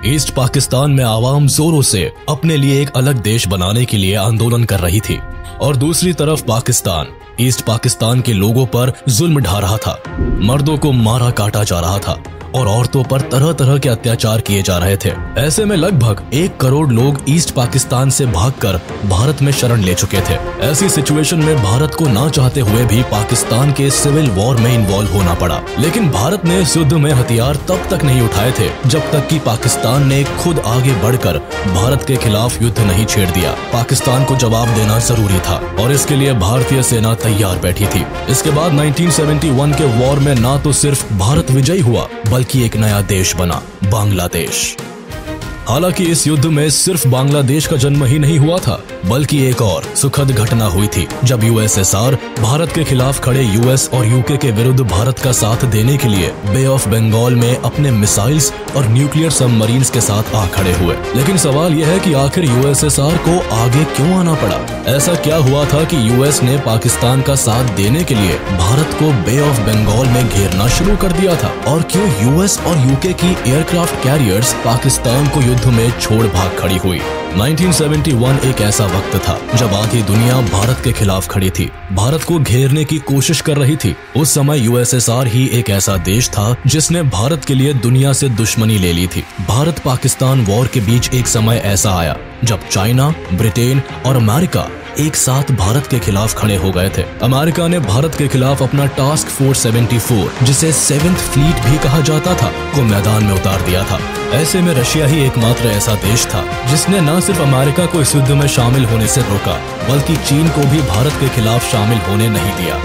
East Pakistan में आवाम जोरों से अपने लिए एक अलग देश बनाने के लिए आंदोलन कर रही थी और दूसरी तरफ पाकिस्तान ईस्ट पाकिस्तान के लोगों पर जुल्म ढा रहा था। मर्दों को मारा काटा जा रहा था और औरतों पर तरह तरह के अत्याचार किए जा रहे थे। ऐसे में लगभग 1 करोड़ लोग ईस्ट पाकिस्तान से भागकर भारत में शरण ले चुके थे। ऐसी सिचुएशन में भारत को ना चाहते हुए भी पाकिस्तान के सिविल वॉर में इन्वॉल्व होना पड़ा। लेकिन भारत ने इस युद्ध में हथियार तब तक नहीं उठाए थे जब तक कि पाकिस्तान ने खुद आगे बढ़कर भारत के खिलाफ युद्ध नहीं छेड़ दिया। पाकिस्तान को जवाब देना जरूरी था और इसके लिए भारतीय सेना तैयार बैठी थी। इसके बाद 1971 के वॉर में ना तो सिर्फ भारत विजयी हुआ बल्कि एक नया देश बना, बांग्लादेश। हालांकि इस युद्ध में सिर्फ बांग्लादेश का जन्म ही नहीं हुआ था बल्कि एक और सुखद घटना हुई थी जब यूएसएसआर भारत के खिलाफ खड़े यूएस और यूके के विरुद्ध भारत का साथ देने के लिए बे ऑफ बंगाल में अपने मिसाइल्स और न्यूक्लियर सबमरीन्स के साथ आ खड़े हुए। लेकिन सवाल यह है कि आखिर यूएसएसआर को आगे क्यों आना पड़ा? ऐसा क्या हुआ था कि यूएस ने पाकिस्तान का साथ देने के लिए भारत को बे ऑफ बंगाल में घेरना शुरू कर दिया था? और क्यों यूएस और यूके की एयरक्राफ्ट कैरियर्स पाकिस्तान को युद्ध में छोड़ भाग खड़ी हुई? 1971 एक ऐसा वक्त था जब आधी दुनिया भारत के खिलाफ खड़ी थी, भारत को घेरने की कोशिश कर रही थी। उस समय यूएसएसआर ही एक ऐसा देश था जिसने भारत के लिए दुनिया से दुश्मनी ले ली थी। भारत पाकिस्तान वॉर के बीच एक समय ऐसा आया जब चाइना, ब्रिटेन और अमेरिका एक साथ भारत के खिलाफ खड़े हो गए थे। अमेरिका ने भारत के खिलाफ अपना टास्क फोर्स 74, जिसे 7th फ्लीट भी कहा जाता था, को मैदान में उतार दिया था। ऐसे में रशिया ही एकमात्र ऐसा देश था जिसने न सिर्फ अमेरिका को इस युद्ध में शामिल होने से रोका बल्कि चीन को भी भारत के खिलाफ शामिल होने नहीं दिया।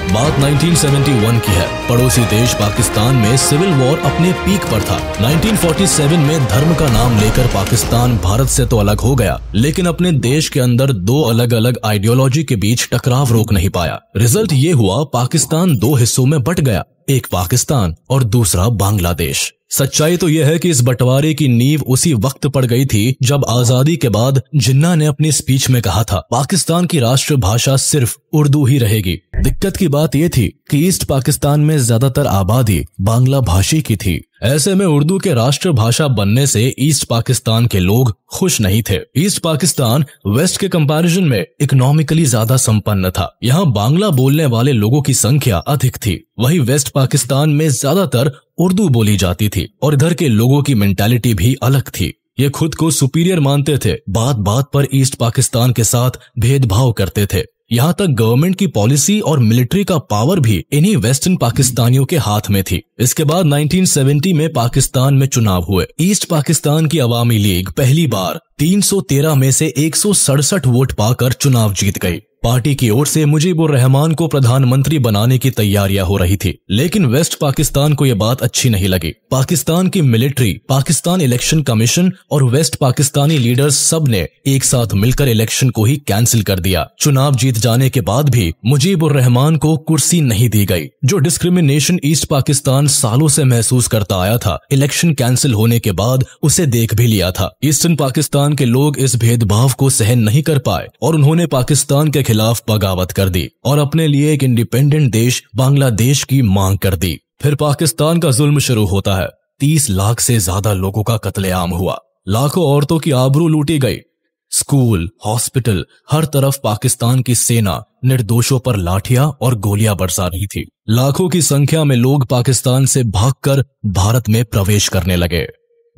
बात 1971 की है। पड़ोसी देश पाकिस्तान में सिविल वॉर अपने पीक पर था। 1947 में धर्म का नाम लेकर पाकिस्तान भारत से तो अलग हो गया, लेकिन अपने देश के अंदर 2 अलग अलग आइडियोलॉजी के बीच टकराव रोक नहीं पाया। रिजल्ट ये हुआ, पाकिस्तान 2 हिस्सों में बट गया, एक पाकिस्तान और दूसरा बांग्लादेश। सच्चाई तो यह है कि इस बंटवारे की नींव उसी वक्त पड़ गई थी जब आजादी के बाद जिन्ना ने अपनी स्पीच में कहा था पाकिस्तान की राष्ट्रभाषा सिर्फ उर्दू ही रहेगी। दिक्कत की बात यह थी कि ईस्ट पाकिस्तान में ज्यादातर आबादी बांग्ला भाषी की थी। ऐसे में उर्दू के राष्ट्रभाषा बनने से ईस्ट पाकिस्तान के लोग खुश नहीं थे। ईस्ट पाकिस्तान वेस्ट के कंपैरिजन में इकोनॉमिकली ज्यादा संपन्न था। यहाँ बांग्ला बोलने वाले लोगों की संख्या अधिक थी। वहीं वेस्ट पाकिस्तान में ज्यादातर उर्दू बोली जाती थी और इधर के लोगों की मेंटालिटी भी अलग थी। ये खुद को सुपीरियर मानते थे, बात बात पर ईस्ट पाकिस्तान के साथ भेदभाव करते थे। यहाँ तक गवर्नमेंट की पॉलिसी और मिलिट्री का पावर भी इन्हीं वेस्टर्न पाकिस्तानियों के हाथ में थी। इसके बाद 1970 में पाकिस्तान में चुनाव हुए। ईस्ट पाकिस्तान की अवामी लीग पहली बार 313 में से 167 वोट पाकर चुनाव जीत गई। पार्टी की ओर से मुजीबुर रहमान को प्रधानमंत्री बनाने की तैयारियां हो रही थी, लेकिन वेस्ट पाकिस्तान को यह बात अच्छी नहीं लगी। पाकिस्तान की मिलिट्री, पाकिस्तान इलेक्शन कमीशन और वेस्ट पाकिस्तानी लीडर्स सब ने एक साथ मिलकर इलेक्शन को ही कैंसिल कर दिया। चुनाव जीत जाने के बाद भी मुजीबुर रहमान को कुर्सी नहीं दी गई। जो डिस्क्रिमिनेशन ईस्ट पाकिस्तान सालों से महसूस करता आया था, इलेक्शन कैंसिल होने के बाद उसे देख भी लिया था। ईस्टर्न पाकिस्तान के लोग इस भेदभाव को सहन नहीं कर पाए और उन्होंने पाकिस्तान के खिलाफ बगावत कर दी और अपने लिए एक इंडिपेंडेंट देश बांग्लादेश की मांग कर दी। फिर पाकिस्तान का जुल्म शुरू होता है। 30 लाख से ज्यादा लोगों का कत्लेआम हुआ, लाखों औरतों की आबरू लूटी गई। स्कूल, हॉस्पिटल, हर तरफ पाकिस्तान की सेना निर्दोषों पर लाठियां और गोलियां बरसा रही थी। लाखों की संख्या में लोग पाकिस्तान से भागकर भारत में प्रवेश करने लगे।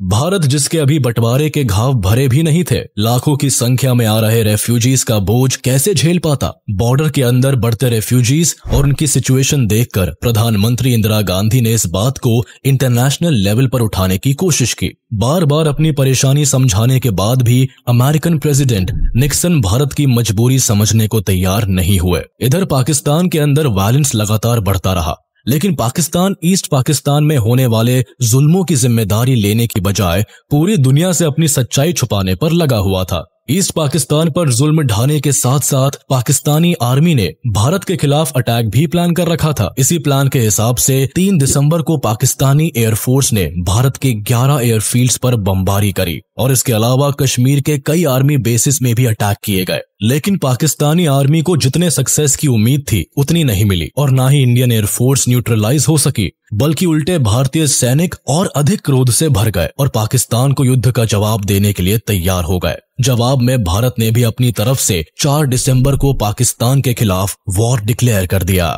भारत जिसके अभी बंटवारे के घाव भरे भी नहीं थे, लाखों की संख्या में आ रहे रेफ्यूजीज का बोझ कैसे झेल पाता? बॉर्डर के अंदर बढ़ते रेफ्यूजीज और उनकी सिचुएशन देखकर प्रधानमंत्री इंदिरा गांधी ने इस बात को इंटरनेशनल लेवल पर उठाने की कोशिश की। बार बार अपनी परेशानी समझाने के बाद भी अमेरिकन प्रेसिडेंट निक्सन भारत की मजबूरी समझने को तैयार नहीं हुए। इधर पाकिस्तान के अंदर वायलेंस लगातार बढ़ता रहा, लेकिन पाकिस्तान ईस्ट पाकिस्तान में होने वाले जुल्मों की जिम्मेदारी लेने की बजाय पूरी दुनिया से अपनी सच्चाई छुपाने पर लगा हुआ था। ईस्ट पाकिस्तान पर जुल्म ढाने के साथ साथ पाकिस्तानी आर्मी ने भारत के खिलाफ अटैक भी प्लान कर रखा था। इसी प्लान के हिसाब से 3 दिसंबर को पाकिस्तानी एयरफोर्स ने भारत के 11 एयरफील्ड्स पर बमबारी करी। और इसके अलावा कश्मीर के कई आर्मी बेसिस में भी अटैक किए गए। लेकिन पाकिस्तानी आर्मी को जितने सक्सेस की उम्मीद थी उतनी नहीं मिली और ना ही इंडियन एयरफोर्स न्यूट्रलाइज हो सकी, बल्कि उल्टे भारतीय सैनिक और अधिक क्रोध से भर गए और पाकिस्तान को युद्ध का जवाब देने के लिए तैयार हो गए। जवाब में भारत ने भी अपनी तरफ से 4 दिसंबर को पाकिस्तान के खिलाफ वॉर डिक्लेयर कर दिया।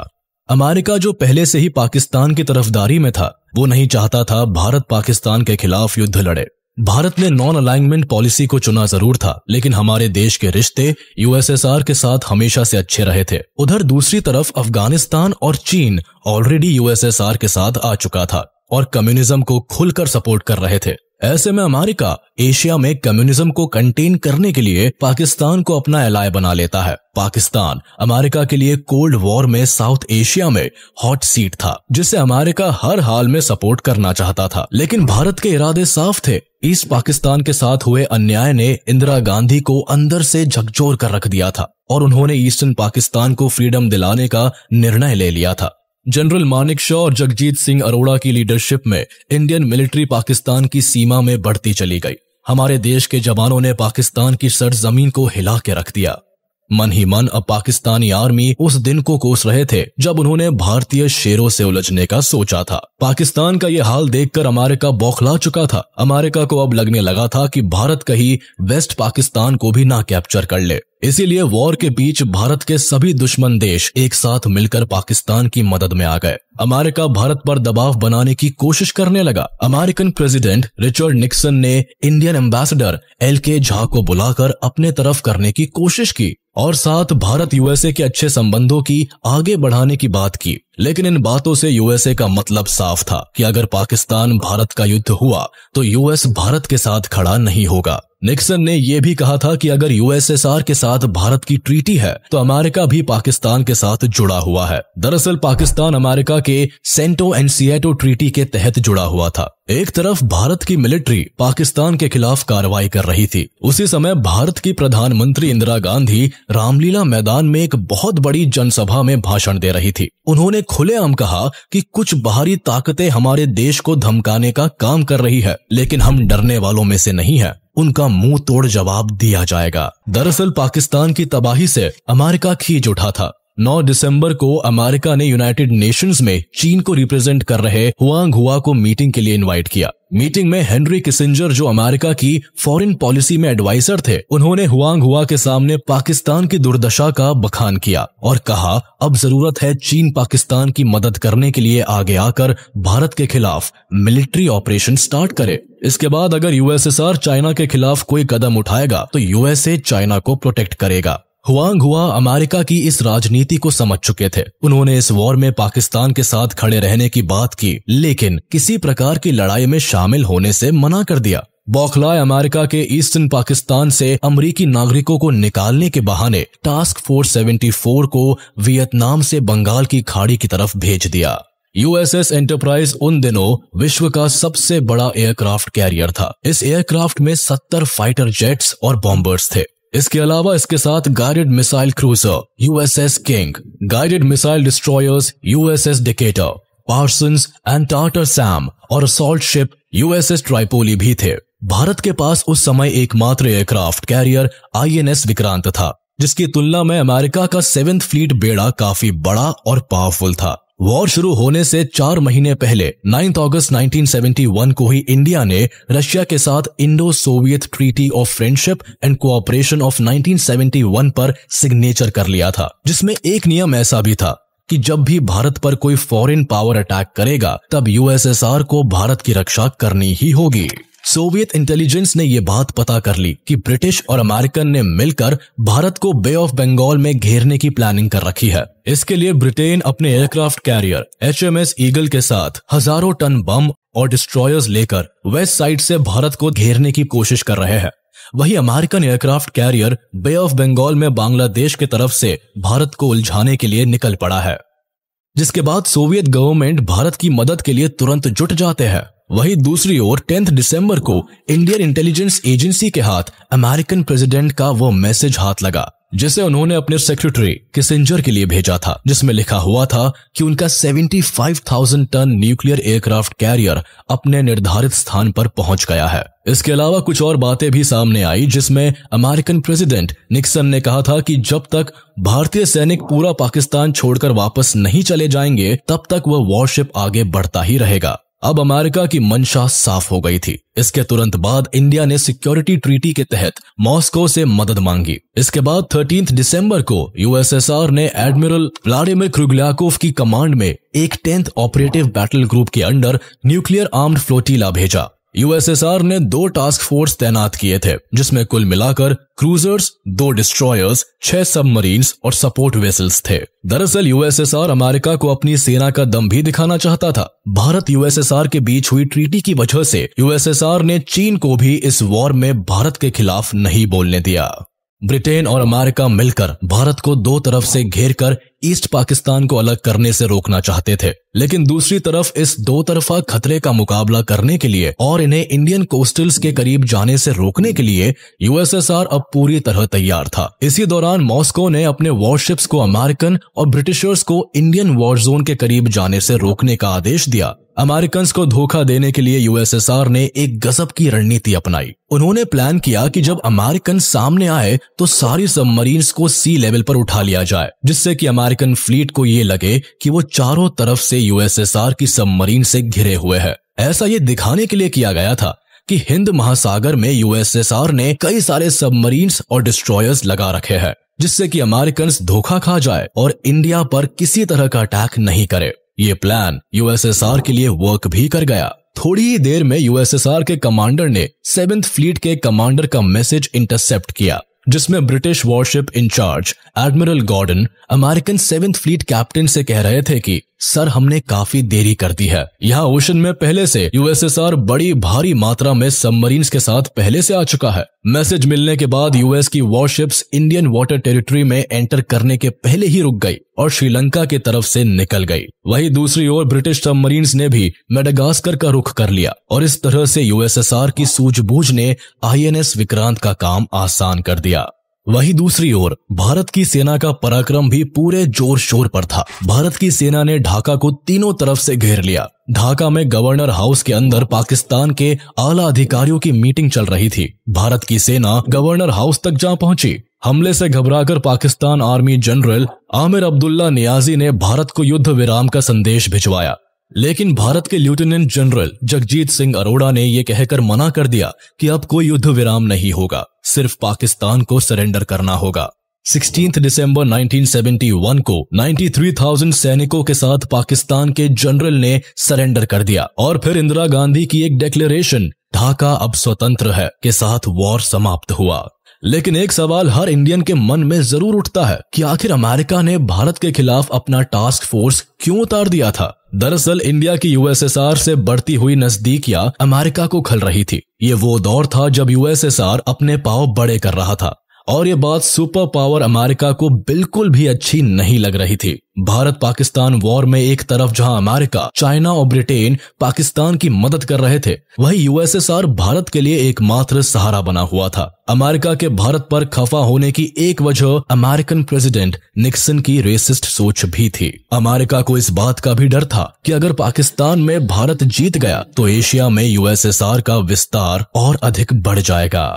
अमेरिका जो पहले से ही पाकिस्तान की तरफदारी में था, वो नहीं चाहता था भारत पाकिस्तान के खिलाफ युद्ध लड़े। भारत ने नॉन अलाइनमेंट पॉलिसी को चुना जरूर था, लेकिन हमारे देश के रिश्ते यूएसएसआर के साथ हमेशा से अच्छे रहे थे। उधर दूसरी तरफ अफगानिस्तान और चीन ऑलरेडी यूएसएसआर के साथ आ चुका था और कम्युनिज्म को खुलकर सपोर्ट कर रहे थे। ऐसे में अमेरिका एशिया में कम्युनिज्म को कंटेन करने के लिए पाकिस्तान को अपना एलाय बना लेता है। पाकिस्तान अमेरिका के लिए कोल्ड वॉर में साउथ एशिया में हॉट सीट था, जिसे अमेरिका हर हाल में सपोर्ट करना चाहता था। लेकिन भारत के इरादे साफ थे। ईस्ट पाकिस्तान के साथ हुए अन्याय ने इंदिरा गांधी को अंदर से झकझोर कर रख दिया था और उन्होंने ईस्टर्न पाकिस्तान को फ्रीडम दिलाने का निर्णय ले लिया था। जनरल मानेकशॉ और जगजीत सिंह अरोड़ा की लीडरशिप में इंडियन मिलिट्री पाकिस्तान की सीमा में बढ़ती चली गई। हमारे देश के जवानों ने पाकिस्तान की सरजमीन को हिला के रख दिया। मन ही मन अब पाकिस्तानी आर्मी उस दिन को कोस रहे थे जब उन्होंने भारतीय शेरों से उलझने का सोचा था। पाकिस्तान का यह हाल देखकर अमेरिका बौखला चुका था। अमेरिका को अब लगने लगा था कि भारत कहीं वेस्ट पाकिस्तान को भी ना कैप्चर कर ले। इसीलिए वॉर के बीच भारत के सभी दुश्मन देश एक साथ मिलकर पाकिस्तान की मदद में आ गए। अमेरिका भारत पर दबाव बनाने की कोशिश करने लगा। अमेरिकन प्रेसिडेंट रिचर्ड निक्सन ने इंडियन एम्बेसडर LK झा को बुलाकर अपने तरफ करने की कोशिश की और साथ भारत यूएसए के अच्छे संबंधों की आगे बढ़ाने की बात की। लेकिन इन बातों से यूएसए का मतलब साफ था कि अगर पाकिस्तान भारत का युद्ध हुआ तो यूएस भारत के साथ खड़ा नहीं होगा। निक्सन ने यह भी कहा था कि अगर यूएसएसआर के साथ भारत की ट्रीटी है तो अमेरिका भी पाकिस्तान के साथ जुड़ा हुआ है। दरअसल पाकिस्तान अमेरिका के सेंटो एंड सिएटो ट्रीटी के तहत जुड़ा हुआ था। एक तरफ भारत की मिलिट्री पाकिस्तान के खिलाफ कार्रवाई कर रही थी, उसी समय भारत की प्रधानमंत्री इंदिरा गांधी रामलीला मैदान में एक बहुत बड़ी जनसभा में भाषण दे रही थी। उन्होंने खुलेआम कहा कि कुछ बाहरी ताकतें हमारे देश को धमकाने का काम कर रही है, लेकिन हम डरने वालों में से नहीं है। उनका मुंह तोड़ जवाब दिया जाएगा। दरअसल पाकिस्तान की तबाही से अमेरिका खींच उठा था। 9 दिसंबर को अमेरिका ने यूनाइटेड नेशंस में चीन को रिप्रेजेंट कर रहे हुआंग हुआ को मीटिंग के लिए इनवाइट किया। मीटिंग में हेनरी किसिंजर, जो अमेरिका की फॉरेन पॉलिसी में एडवाइजर थे, उन्होंने हुआंग हुआ के सामने पाकिस्तान की दुर्दशा का बखान किया और कहा अब जरूरत है चीन पाकिस्तान की मदद करने के लिए आगे आकर भारत के खिलाफ मिलिट्री ऑपरेशन स्टार्ट करे। इसके बाद अगर यूएसएसआर चाइना के खिलाफ कोई कदम उठाएगा तो यूएसए चाइना को प्रोटेक्ट करेगा। हुआंग हुआ अमेरिका की इस राजनीति को समझ चुके थे। उन्होंने इस वॉर में पाकिस्तान के साथ खड़े रहने की बात की, लेकिन किसी प्रकार की लड़ाई में शामिल होने से मना कर दिया। बौखलाए अमेरिका के ईस्टर्न पाकिस्तान से अमेरिकी नागरिकों को निकालने के बहाने टास्क फोर्स 74 को वियतनाम से बंगाल की खाड़ी की तरफ भेज दिया। यूएसएस एंटरप्राइज उन दिनों विश्व का सबसे बड़ा एयरक्राफ्ट कैरियर था। इस एयरक्राफ्ट में 70 फाइटर जेट्स और बॉम्बर्स थे। इसके अलावा इसके साथ guided missile cruiser USS king, guided missile destroyers USS Decatur, Parsons and tartar Sam और असॉल्ट शिप यूएसएस ट्राइपोली भी थे। भारत के पास उस समय एकमात्र एयरक्राफ्ट कैरियर INS विक्रांत था, जिसकी तुलना में अमेरिका का 7th फ्लीट बेड़ा काफी बड़ा और पावरफुल था। वॉर शुरू होने से 4 महीने पहले 9 अगस्त 1971 को ही इंडिया ने रशिया के साथ Indo Soviet treaty of friendship and cooperation of 1971 पर सिग्नेचर कर लिया था, जिसमें एक नियम ऐसा भी था कि जब भी भारत पर कोई फॉरेन पावर अटैक करेगा तब यूएसएसआर को भारत की रक्षा करनी ही होगी। सोवियत इंटेलिजेंस ने ये बात पता कर ली कि ब्रिटिश और अमेरिकन ने मिलकर भारत को बे ऑफ बंगाल में घेरने की प्लानिंग कर रखी है। इसके लिए ब्रिटेन अपने एयरक्राफ्ट कैरियर HMS ईगल के साथ हजारों टन बम और डिस्ट्रॉयर्स लेकर वेस्ट साइड से भारत को घेरने की कोशिश कर रहे हैं। वही American aircraft carrier Bay of Bengal में बांग्लादेश की तरफ से भारत को उलझाने के लिए निकल पड़ा है, जिसके बाद सोवियत गवर्नमेंट भारत की मदद के लिए तुरंत जुट जाते हैं। वहीं दूसरी ओर 10 दिसंबर को इंडियन इंटेलिजेंस एजेंसी के हाथ अमेरिकन प्रेसिडेंट का वो मैसेज हाथ लगा जिसे उन्होंने अपने सेक्रेटरी किसिंजर के लिए भेजा था, जिसमें लिखा हुआ था कि उनका 75,000 टन न्यूक्लियर एयरक्राफ्ट कैरियर अपने निर्धारित स्थान पर पहुंच गया है। इसके अलावा कुछ और बातें भी सामने आई, जिसमें अमेरिकन प्रेसिडेंट निक्सन ने कहा था कि जब तक भारतीय सैनिक पूरा पाकिस्तान छोड़कर वापस नहीं चले जाएंगे तब तक वह वॉरशिप आगे बढ़ता ही रहेगा। अब अमेरिका की मंशा साफ हो गई थी। इसके तुरंत बाद इंडिया ने सिक्योरिटी ट्रीटी के तहत मॉस्को से मदद मांगी। इसके बाद 13 दिसंबर को यूएसएसआर ने एडमिरल व्लादिमीर क्रुगल्याकोव की कमांड में एक 10th ऑपरेटिव बैटल ग्रुप के अंडर न्यूक्लियर आर्म्ड फ्लोटिला भेजा। यूएसएसआर ने 2 टास्क फोर्स तैनात किए थे, जिसमें कुल मिलाकर क्रूजर्स, 2 डिस्ट्रॉयर्स, 6 सबमरीन्स और सपोर्ट वेसल्स थे। दरअसल यूएसएसआर अमेरिका को अपनी सेना का दम भी दिखाना चाहता था। भारत यूएसएसआर के बीच हुई ट्रीटी की वजह से यूएसएसआर ने चीन को भी इस वॉर में भारत के खिलाफ नहीं बोलने दिया। ब्रिटेन और अमेरिका मिलकर भारत को 2 तरफ से घेरकर ईस्ट पाकिस्तान को अलग करने से रोकना चाहते थे, लेकिन दूसरी तरफ इस 2 तरफा खतरे का मुकाबला करने के लिए और इन्हें इंडियन कोस्टल्स के करीब जाने से रोकने के लिए यूएसएसआर अब पूरी तरह तैयार था। इसी दौरान मॉस्को ने अपने वॉरशिप्स को अमेरिकन और ब्रिटिशर्स को इंडियन वॉर जोन के करीब जाने से रोकने का आदेश दिया। अमेरिकन्स को धोखा देने के लिए यूएसएसआर ने एक गजब की रणनीति अपनाई। उन्होंने प्लान किया कि जब अमेरिकन सामने आए तो सारी सबमरीन्स को सी लेवल पर उठा लिया जाए, जिससे कि अमेरिकन फ्लीट को ये लगे कि वो चारों तरफ से यूएसएसआर की सबमरीन से घिरे हुए है। ऐसा ये दिखाने के लिए किया गया था कि हिंद महासागर में यूएसएसआर ने कई सारे सबमरीन्स और डिस्ट्रॉयर्स लगा रखे हैं, जिससे कि अमेरिकन धोखा खा जाए और इंडिया पर किसी तरह का अटैक नहीं करे। ये प्लान यूएसएसआर के लिए वर्क भी कर गया। थोड़ी ही देर में यूएसएसआर के कमांडर ने 7th फ्लीट के कमांडर का मैसेज इंटरसेप्ट किया, जिसमें British warship in charge Admiral Gordon American 7th fleet captain से कह रहे थे कि सर, हमने काफी देरी कर दी है। यहाँ ओशन में पहले से यूएसएसआर बड़ी भारी मात्रा में सबमरीन्स के साथ पहले से आ चुका है। मैसेज मिलने के बाद यूएस की वॉरशिप्स इंडियन वाटर टेरिटरी में एंटर करने के पहले ही रुक गई और श्रीलंका की तरफ से निकल गई। वहीं दूसरी ओर ब्रिटिश सबमरीन्स ने भी मेडागास्कर का रुख कर लिया और इस तरह से यूएसएसआर की सूझबूझ ने आईएनएस विक्रांत का काम आसान कर दिया। वहीं दूसरी ओर भारत की सेना का पराक्रम भी पूरे जोर शोर पर था। भारत की सेना ने ढाका को तीनों तरफ से घेर लिया। ढाका में गवर्नर हाउस के अंदर पाकिस्तान के आला अधिकारियों की मीटिंग चल रही थी। भारत की सेना गवर्नर हाउस तक जा पहुंची। हमले से घबराकर पाकिस्तान आर्मी जनरल आमिर अब्दुल्ला नियाजी ने भारत को युद्ध विराम का संदेश भिजवाया, लेकिन भारत के लेफ्टिनेंट जनरल जगजीत सिंह अरोड़ा ने यह कहकर मना कर दिया कि अब कोई युद्ध विराम नहीं होगा, सिर्फ पाकिस्तान को सरेंडर करना होगा। 16 दिसंबर 1971 को 93,000 सैनिकों के साथ पाकिस्तान के जनरल ने सरेंडर कर दिया और फिर इंदिरा गांधी की एक डिक्लेरेशन, ढाका अब स्वतंत्र है, के साथ वॉर समाप्त हुआ। लेकिन एक सवाल हर इंडियन के मन में जरूर उठता है कि आखिर अमेरिका ने भारत के खिलाफ अपना टास्क फोर्स क्यों उतार दिया था। दरअसल इंडिया की यूएसएसआर से बढ़ती हुई नजदीकियां अमेरिका को खल रही थी। ये वो दौर था जब यूएसएसआर अपने पांव बड़े कर रहा था और ये बात सुपर पावर अमेरिका को बिल्कुल भी अच्छी नहीं लग रही थी। भारत पाकिस्तान वॉर में एक तरफ जहां अमेरिका, चाइना और ब्रिटेन पाकिस्तान की मदद कर रहे थे, वहीं यूएसएसआर भारत के लिए एकमात्र सहारा बना हुआ था। अमेरिका के भारत पर खफा होने की एक वजह अमेरिकन प्रेसिडेंट निक्सन की रेसिस्ट सोच भी थी। अमेरिका को इस बात का भी डर था कि अगर पाकिस्तान में भारत जीत गया तो एशिया में यूएसएसआर का विस्तार और अधिक बढ़ जाएगा।